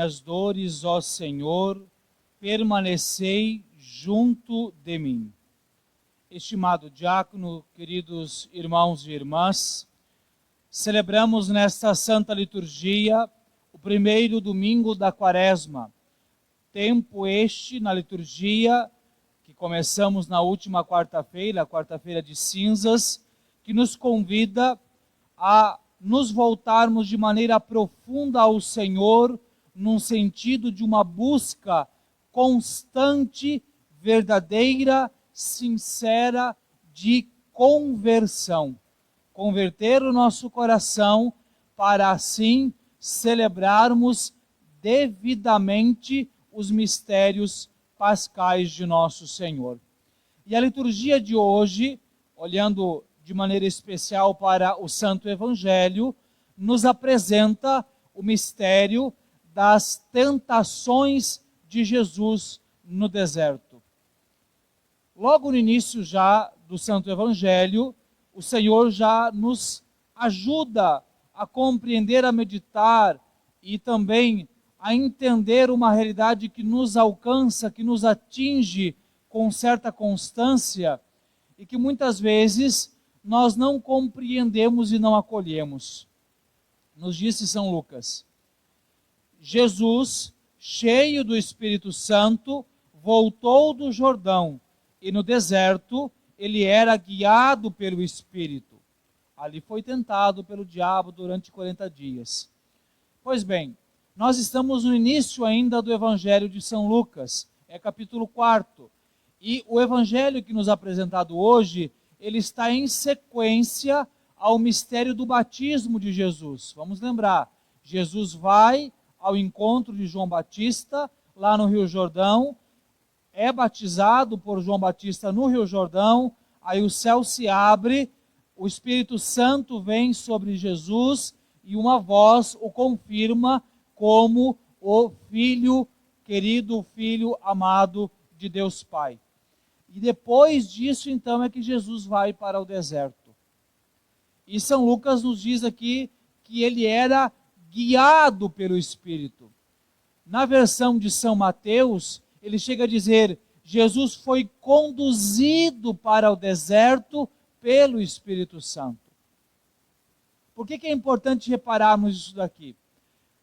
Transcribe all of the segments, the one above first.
minhas dores, ó Senhor, permanecei junto de mim. Estimado diácono, queridos irmãos e irmãs, celebramos nesta Santa Liturgia o primeiro domingo da Quaresma. Tempo este na liturgia que começamos na última quarta-feira, a quarta-feira de cinzas, que nos convida a nos voltarmos de maneira profunda ao Senhor, num sentido de uma busca constante, verdadeira, sincera de conversão. Converter o nosso coração para assim celebrarmos devidamente os mistérios pascais de nosso Senhor. E a liturgia de hoje, olhando de maneira especial para o Santo Evangelho, nos apresenta o mistério das tentações de Jesus no deserto. Logo no início já do Santo Evangelho, o Senhor já nos ajuda a compreender, a meditar e também a entender uma realidade que nos alcança, que nos atinge com certa constância e que muitas vezes nós não compreendemos e não acolhemos. Nos disse São Lucas: Jesus, cheio do Espírito Santo, voltou do Jordão e no deserto ele era guiado pelo Espírito. Ali foi tentado pelo diabo durante 40 dias. Pois bem, nós estamos no início ainda do Evangelho de São Lucas, é capítulo 4. E o Evangelho que nos é apresentado hoje, ele está em sequência ao mistério do batismo de Jesus. Vamos lembrar, Jesus vai ao encontro de João Batista, lá no Rio Jordão, é batizado por João Batista no Rio Jordão, aí o céu se abre, o Espírito Santo vem sobre Jesus e uma voz o confirma como o Filho querido, o Filho amado de Deus Pai. E depois disso, então, é que Jesus vai para o deserto. E São Lucas nos diz aqui que ele era guiado pelo Espírito. Na versão de São Mateus, ele chega a dizer: Jesus foi conduzido para o deserto pelo Espírito Santo. Por que é importante repararmos isso daqui?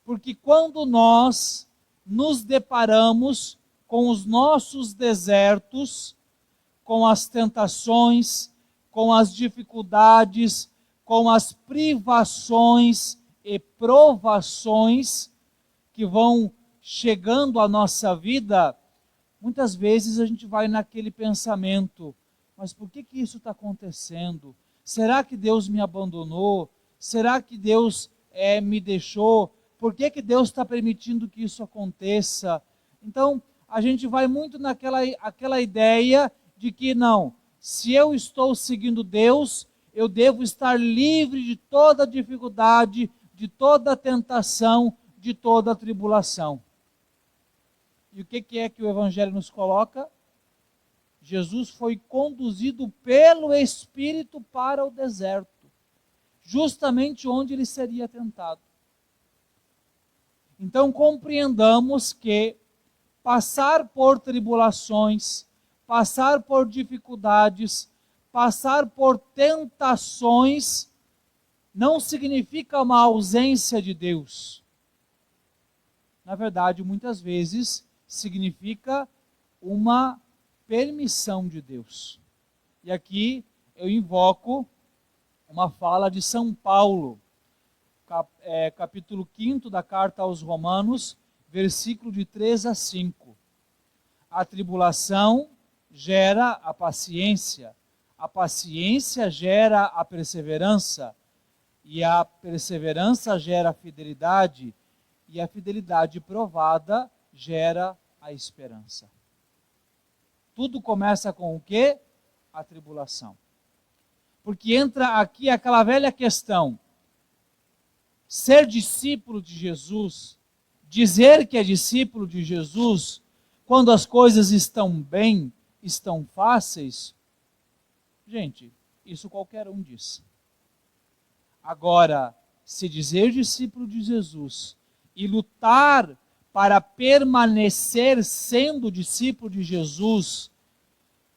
Porque quando nós nos deparamos com os nossos desertos, com as tentações, com as dificuldades, com as privações e provações que vão chegando à nossa vida, muitas vezes a gente vai naquele pensamento: mas por que isso está acontecendo? Será que Deus me abandonou? Será que Deus me deixou? Por que Deus está permitindo que isso aconteça? Então, a gente vai muito naquela ideia de que não, se eu estou seguindo Deus, eu devo estar livre de toda dificuldade, de toda tentação, de toda tribulação. E o que é que o Evangelho nos coloca? Jesus foi conduzido pelo Espírito para o deserto, justamente onde ele seria tentado. Então compreendamos que passar por tribulações, passar por dificuldades, passar por tentações, não significa uma ausência de Deus. Na verdade, muitas vezes, significa uma permissão de Deus. E aqui eu invoco uma fala de São Paulo, capítulo 5 da carta aos Romanos, versículo de 3 a 5. A tribulação gera a paciência gera a perseverança, e a perseverança gera a fidelidade, e a fidelidade provada gera a esperança. Tudo começa com o quê? A tribulação. Porque entra aqui aquela velha questão: ser discípulo de Jesus, dizer que é discípulo de Jesus, quando as coisas estão bem, estão fáceis, gente, isso qualquer um diz. Agora, se dizer discípulo de Jesus e lutar para permanecer sendo discípulo de Jesus,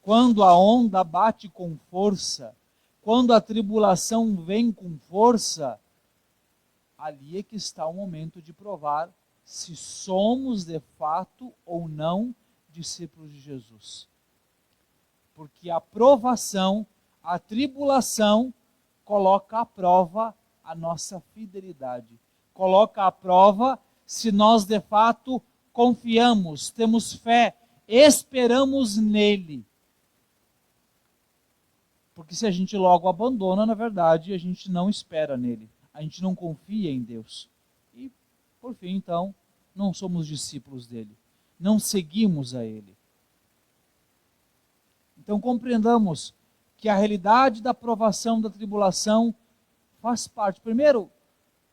quando a onda bate com força, quando a tribulação vem com força, ali é que está o momento de provar se somos de fato ou não discípulos de Jesus. Porque a provação, a tribulação, coloca à prova a nossa fidelidade. Coloca à prova se nós de fato confiamos, temos fé, esperamos nele. Porque se a gente logo abandona, na verdade, a gente não espera nele. A gente não confia em Deus. E, por fim, então, não somos discípulos dele. Não seguimos a ele. Então, compreendamos que a realidade da provação, da tribulação, faz parte. Primeiro,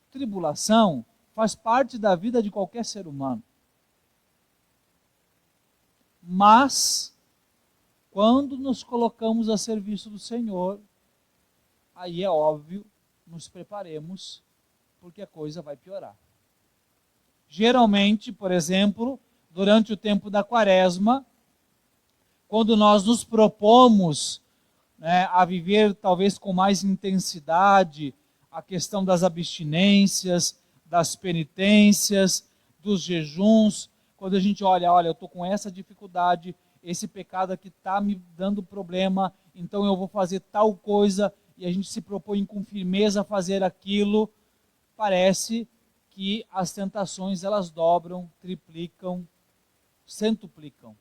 tribulação faz parte da vida de qualquer ser humano. Mas, quando nos colocamos a serviço do Senhor, aí é óbvio, nos preparemos, porque a coisa vai piorar. Geralmente, por exemplo, durante o tempo da Quaresma, quando nós nos propomos, né, a viver talvez com mais intensidade a questão das abstinências, das penitências, dos jejuns, quando a gente olha, eu estou com essa dificuldade, esse pecado aqui está me dando problema, então eu vou fazer tal coisa, e a gente se propõe com firmeza a fazer aquilo, parece que as tentações elas dobram, triplicam, centuplicam.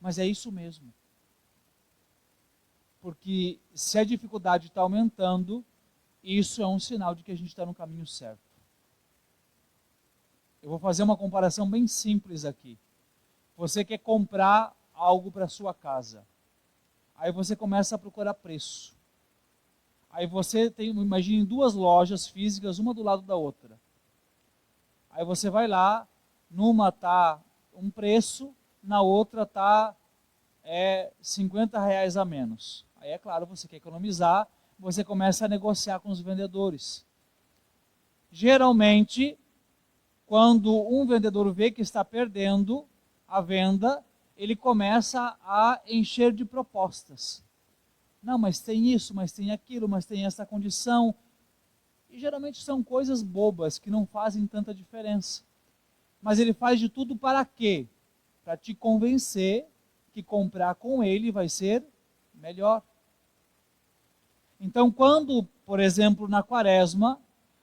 Mas é isso mesmo. Porque se a dificuldade está aumentando, isso é um sinal de que a gente está no caminho certo. Eu vou fazer uma comparação bem simples aqui. Você quer comprar algo para sua casa. Aí você começa a procurar preço. Aí você tem, imagine, duas lojas físicas, uma do lado da outra. Aí você vai lá, numa está um preço, na outra está R$50 a menos. Aí é claro, você quer economizar, você começa a negociar com os vendedores. Geralmente, quando um vendedor vê que está perdendo a venda, ele começa a encher de propostas. Não, mas tem isso, mas tem aquilo, mas tem essa condição. E geralmente são coisas bobas que não fazem tanta diferença. Mas ele faz de tudo para quê? Para te convencer que comprar com ele vai ser melhor. Então, quando, por exemplo, na Quaresma,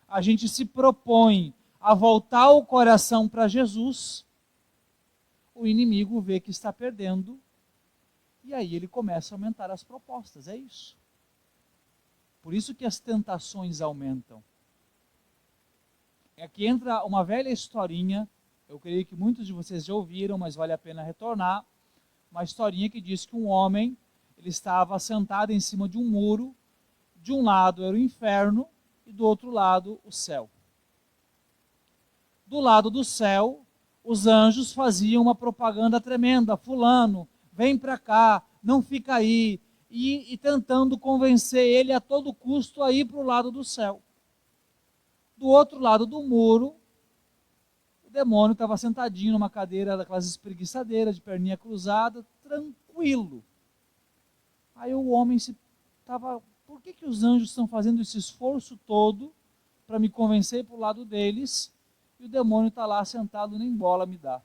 a gente se propõe a voltar o coração para Jesus, o inimigo vê que está perdendo, e aí ele começa a aumentar as propostas, é isso. Por isso que as tentações aumentam. É que entra uma velha historinha, eu creio que muitos de vocês já ouviram, mas vale a pena retornar, uma historinha que diz que um homem, ele estava sentado em cima de um muro, de um lado era o inferno e do outro lado o céu. Do lado do céu, os anjos faziam uma propaganda tremenda, fulano, vem para cá, não fica aí, e tentando convencer ele a todo custo a ir para o lado do céu. Do outro lado do muro, o demônio estava sentadinho numa cadeira daquelas espreguiçadeiras, de perninha cruzada, tranquilo. Aí o homem estava, por que os anjos estão fazendo esse esforço todo para me convencer para o lado deles, e o demônio está lá sentado, nem bola me dá.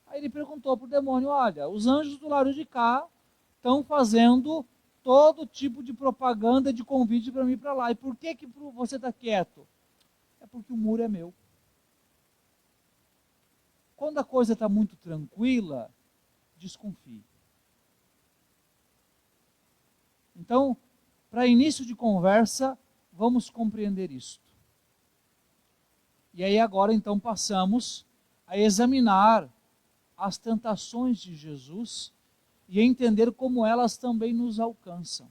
Aí ele perguntou para o demônio, olha, os anjos do lado de cá estão fazendo todo tipo de propaganda, de convite para mim ir para lá, e por que você está quieto? É porque o muro é meu. Quando a coisa está muito tranquila, desconfie. Então, para início de conversa, vamos compreender isto. E aí agora então passamos a examinar as tentações de Jesus e entender como elas também nos alcançam.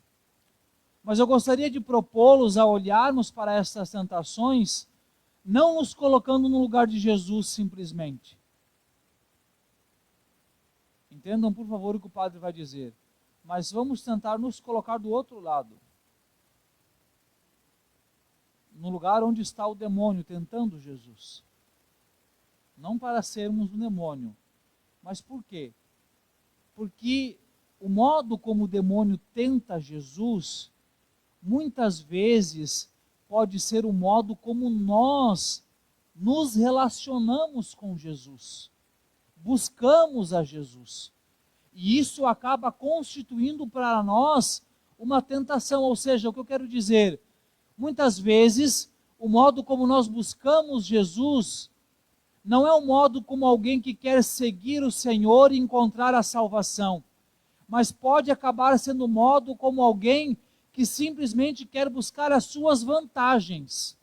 Mas eu gostaria de propô-los a olharmos para essas tentações, não nos colocando no lugar de Jesus simplesmente. Entendam, por favor, o que o padre vai dizer. Mas vamos tentar nos colocar do outro lado. No lugar onde está o demônio tentando Jesus. não para sermos um demônio. Mas por quê? Porque o modo como o demônio tenta Jesus, muitas vezes pode ser o modo como nós nos relacionamos com Jesus, buscamos a Jesus. E isso acaba constituindo para nós uma tentação, ou seja, o que eu quero dizer, muitas vezes o modo como nós buscamos Jesus não é o modo como alguém que quer seguir o Senhor e encontrar a salvação, mas pode acabar sendo o modo como alguém que simplesmente quer buscar as suas vantagens.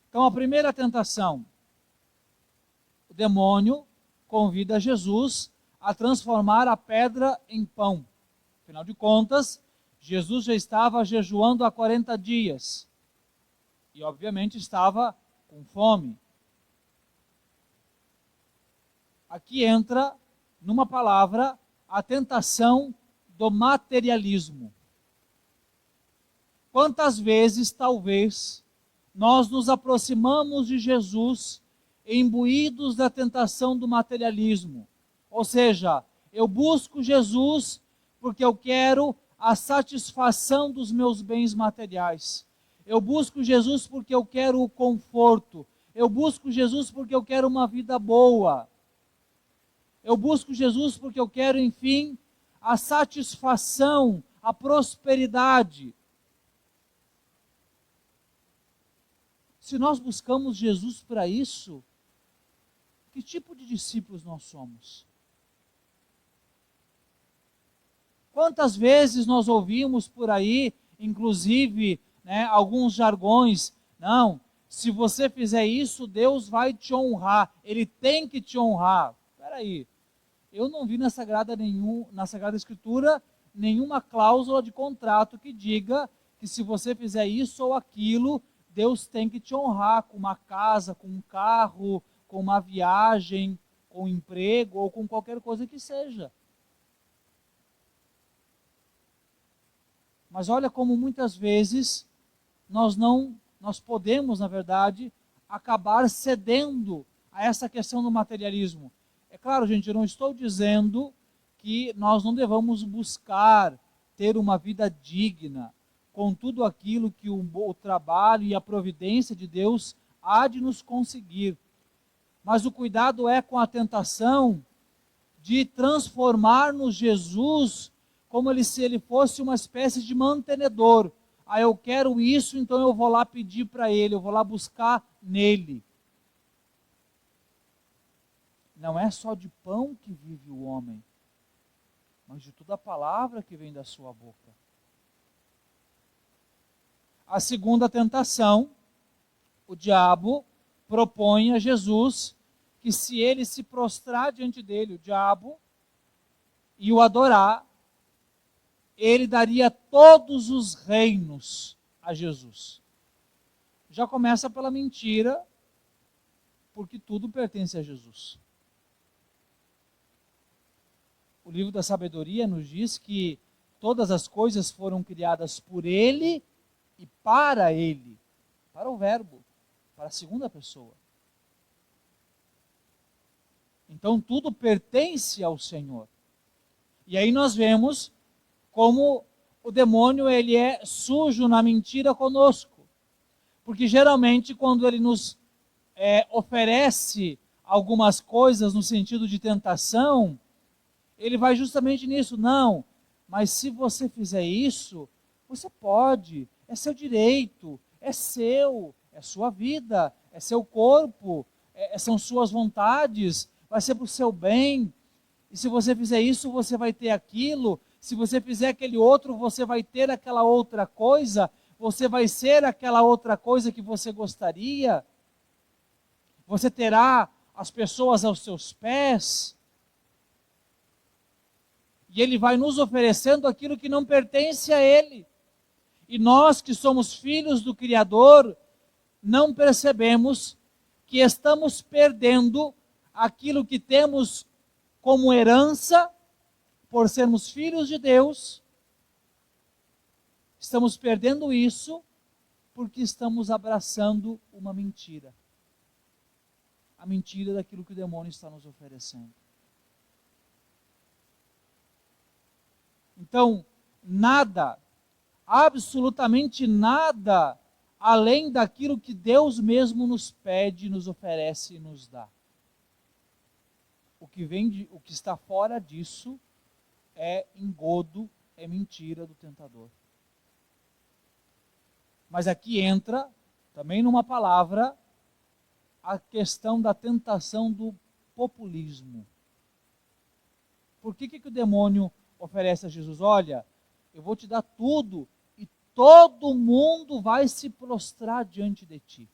Então, a primeira tentação, o demônio convida Jesus a transformar a pedra em pão. Afinal de contas, Jesus já estava jejuando há 40 dias e, obviamente, estava com fome. Aqui entra, numa palavra, a tentação do materialismo. Quantas vezes, talvez, nós nos aproximamos de Jesus imbuídos da tentação do materialismo. Ou seja, eu busco Jesus porque eu quero a satisfação dos meus bens materiais. Eu busco Jesus porque eu quero o conforto. Eu busco Jesus porque eu quero uma vida boa. Eu busco Jesus porque eu quero, enfim, a satisfação, a prosperidade. Se nós buscamos Jesus para isso, que tipo de discípulos nós somos? Quantas vezes nós ouvimos por aí, inclusive, alguns jargões, não, se você fizer isso, Deus vai te honrar, Ele tem que te honrar. Espera aí, eu não vi na Sagrada Escritura nenhuma cláusula de contrato que diga que se você fizer isso ou aquilo, Deus tem que te honrar com uma casa, com um carro, com uma viagem, com um emprego ou com qualquer coisa que seja. Mas olha como muitas vezes nós podemos, na verdade, acabar cedendo a essa questão do materialismo. É claro, gente, eu não estou dizendo que nós não devamos buscar ter uma vida digna, com tudo aquilo que o trabalho e a providência de Deus há de nos conseguir. Mas o cuidado é com a tentação de transformar-nos Jesus como se ele fosse uma espécie de mantenedor. Ah, eu quero isso, então eu vou lá pedir para ele, eu vou lá buscar nele. Não é só de pão que vive o homem, mas de toda a palavra que vem da sua boca. A segunda tentação, o diabo propõe a Jesus que se ele se prostrar diante dele, o diabo, e o adorar, ele daria todos os reinos a Jesus. Já começa pela mentira, porque tudo pertence a Jesus. O livro da sabedoria nos diz que todas as coisas foram criadas por ele e para ele, para o verbo, para a segunda pessoa. Então tudo pertence ao Senhor. E aí nós vemos como o demônio ele é sujo na mentira conosco. Porque geralmente quando ele nos oferece algumas coisas no sentido de tentação, ele vai justamente nisso. Não, mas se você fizer isso, você pode, é seu direito, é seu, é sua vida, é seu corpo, são suas vontades, vai ser para o seu bem. E se você fizer isso, você vai ter aquilo. Se você fizer aquele outro, você vai ter aquela outra coisa. Você vai ser aquela outra coisa que você gostaria. Você terá as pessoas aos seus pés. E ele vai nos oferecendo aquilo que não pertence a ele. E nós que somos filhos do Criador, não percebemos que estamos perdendo aquilo que temos como herança, por sermos filhos de Deus. Estamos perdendo isso porque estamos abraçando uma mentira. a mentira daquilo que o demônio está nos oferecendo. Então, nada, absolutamente nada, além daquilo que Deus mesmo nos pede, nos oferece e nos dá. O que está fora disso é engodo, é mentira do tentador. Mas aqui entra, também numa palavra, a questão da tentação do populismo. Por que o demônio oferece a Jesus? Olha, eu vou te dar tudo e todo mundo vai se prostrar diante de ti.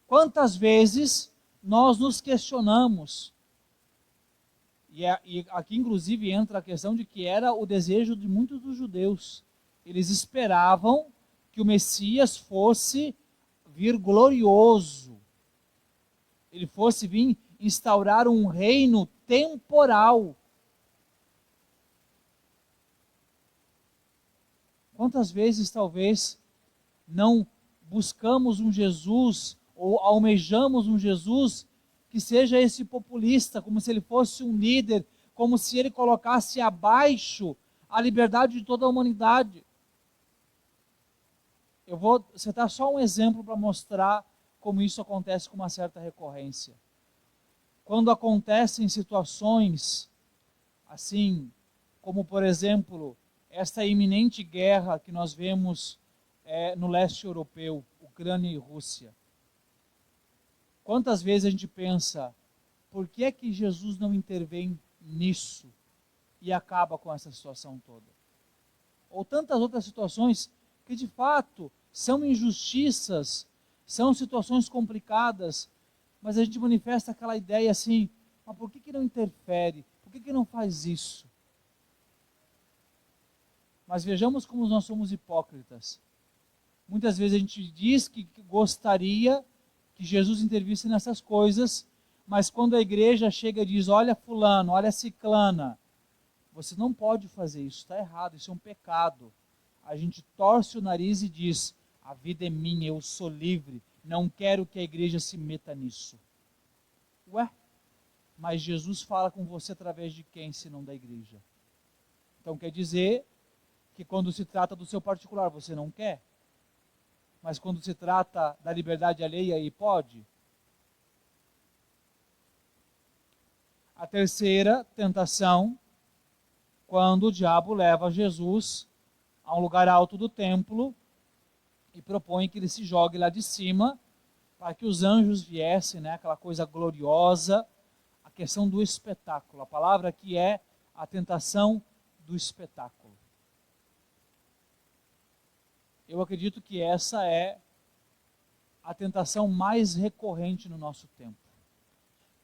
Quantas vezes nós nos questionamos, e aqui inclusive entra a questão de que era o desejo de muitos dos judeus. Eles esperavam que o Messias fosse vir glorioso. Ele fosse vir instaurar um reino temporal. Quantas vezes talvez não buscamos um Jesus ou almejamos um Jesus que seja esse populista, como se ele fosse um líder, como se ele colocasse abaixo a liberdade de toda a humanidade. Eu vou citar só um exemplo para mostrar como isso acontece com uma certa recorrência. Quando acontecem situações assim, como por exemplo, esta iminente guerra que nós vemos no leste europeu, Ucrânia e Rússia. Quantas vezes a gente pensa, por que é que Jesus não intervém nisso e acaba com essa situação toda? Ou tantas outras situações que de fato são injustiças, são situações complicadas, mas a gente manifesta aquela ideia assim, mas por que não interfere? Por que não faz isso? Mas vejamos como nós somos hipócritas. Muitas vezes a gente diz que gostaria que Jesus intervisse nessas coisas, mas quando a igreja chega e diz, olha fulano, olha ciclana, você não pode fazer isso, está errado, isso é um pecado. A gente torce o nariz e diz, a vida é minha, eu sou livre, não quero que a igreja se meta nisso. Ué, mas Jesus fala com você através de quem, se não da igreja? Então quer dizer que quando se trata do seu particular, você não quer? Mas quando se trata da liberdade alheia, aí pode? A terceira tentação, quando o diabo leva Jesus a um lugar alto do templo e propõe que ele se jogue lá de cima para que os anjos viessem, né, aquela coisa gloriosa, a questão do espetáculo. A palavra aqui é a tentação do espetáculo. Eu acredito que essa é a tentação mais recorrente no nosso tempo.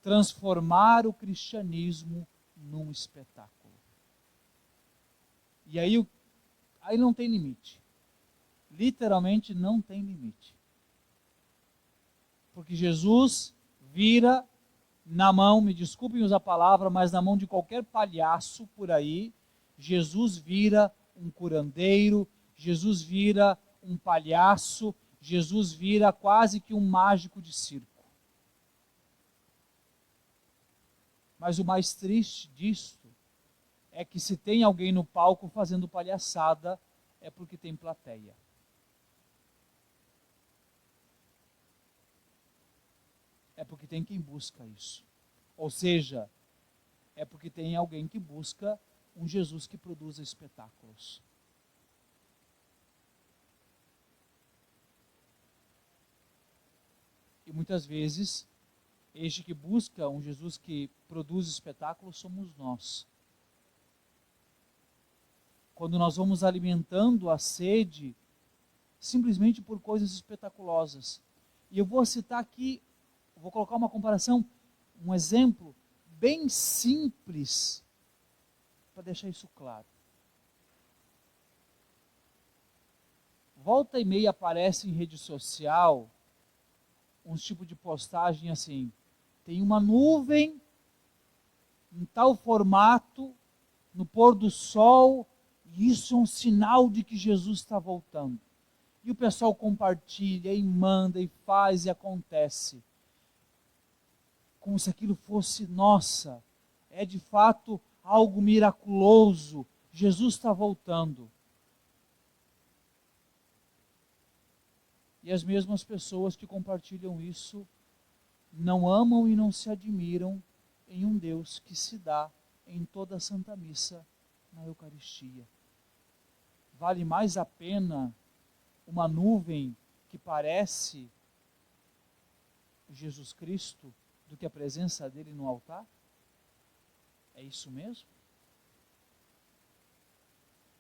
Transformar o cristianismo num espetáculo. E aí não tem limite. Literalmente não tem limite. Porque Jesus vira na mão, me desculpem usar a palavra, mas na mão de qualquer palhaço por aí, Jesus vira um curandeiro, Jesus vira um palhaço, Jesus vira quase que um mágico de circo. Mas o mais triste disso é que se tem alguém no palco fazendo palhaçada, é porque tem plateia. É porque tem quem busca isso. Ou seja, é porque tem alguém que busca um Jesus que produza espetáculos. E muitas vezes, este que busca um Jesus que produz espetáculos somos nós. Quando nós vamos alimentando a sede simplesmente por coisas espetaculosas. E eu vou citar aqui, vou colocar uma comparação, um exemplo bem simples para deixar isso claro. Volta e meia aparece em rede social uns tipos de postagem assim, tem uma nuvem em tal formato, no pôr do sol, e isso é um sinal de que Jesus está voltando. E o pessoal compartilha e manda e faz e acontece. Como se aquilo fosse, nossa, é de fato algo miraculoso. Jesus está voltando. E as mesmas pessoas que compartilham isso não amam e não se admiram em um Deus que se dá em toda a Santa Missa na Eucaristia. Vale mais a pena uma nuvem que parece Jesus Cristo do que a presença dele no altar? É isso mesmo?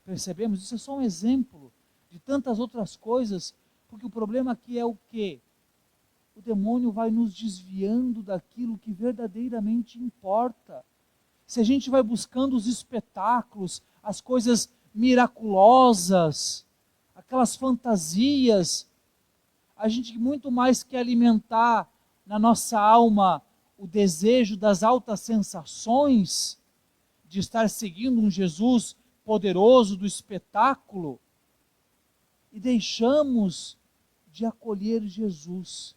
Percebemos? Isso é só um exemplo de tantas outras coisas, porque o problema aqui é o quê? O demônio vai nos desviando daquilo que verdadeiramente importa. Se a gente vai buscando os espetáculos, as coisas miraculosas, aquelas fantasias, a gente muito mais quer alimentar na nossa alma o desejo das altas sensações, de estar seguindo um Jesus poderoso do espetáculo, e deixamos de acolher Jesus,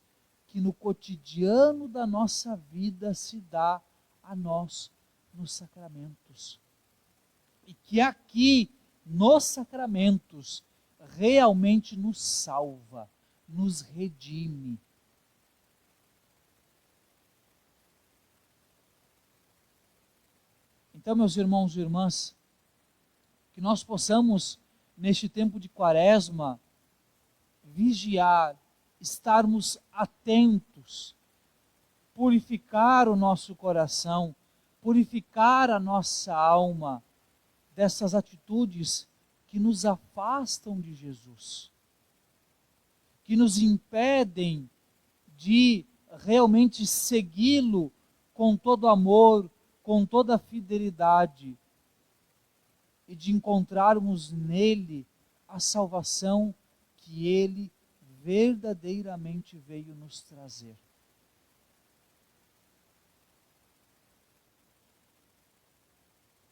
que no cotidiano da nossa vida se dá a nós nos sacramentos. E que aqui, nos sacramentos, realmente nos salva, nos redime. Então, meus irmãos e irmãs, que nós possamos, neste tempo de Quaresma, vigiar, estarmos atentos, purificar o nosso coração, purificar a nossa alma dessas atitudes que nos afastam de Jesus, que nos impedem de realmente segui-lo com todo amor, com toda fidelidade, e de encontrarmos nele a salvação que ele verdadeiramente veio nos trazer.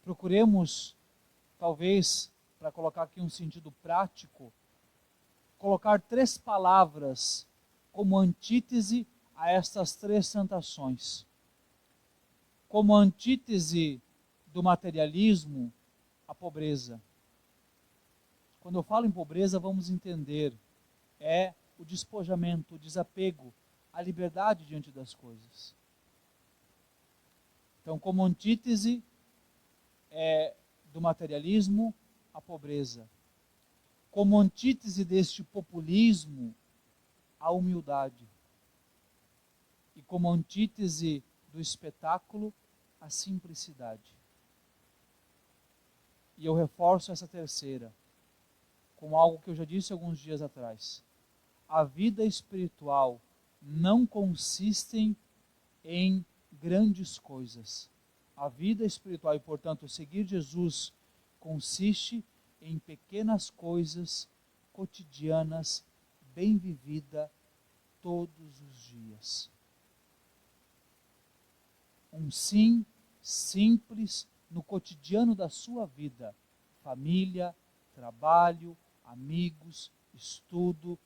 Procuremos, talvez, para colocar aqui um sentido prático, colocar 3 palavras como antítese a estas 3 tentações. Como antítese do materialismo, a pobreza. Quando eu falo em pobreza, vamos entender, é o despojamento, o desapego, a liberdade diante das coisas. Então, como antítese do materialismo, a pobreza. Como antítese deste populismo, a humildade. E como antítese do espetáculo, a simplicidade. E eu reforço essa terceira, com algo que eu já disse alguns dias atrás. A vida espiritual não consiste em grandes coisas. A vida espiritual, e portanto seguir Jesus, consiste em pequenas coisas cotidianas, bem vivida todos os dias. Um sim simples no cotidiano da sua vida, família, trabalho, amigos, estudo,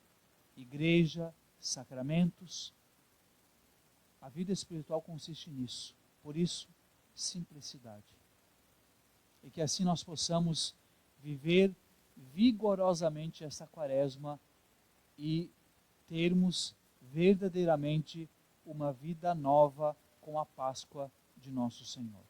igreja, sacramentos. A vida espiritual consiste nisso. Por isso, simplicidade. E que assim nós possamos viver vigorosamente esta Quaresma e termos verdadeiramente uma vida nova com a Páscoa de nosso Senhor.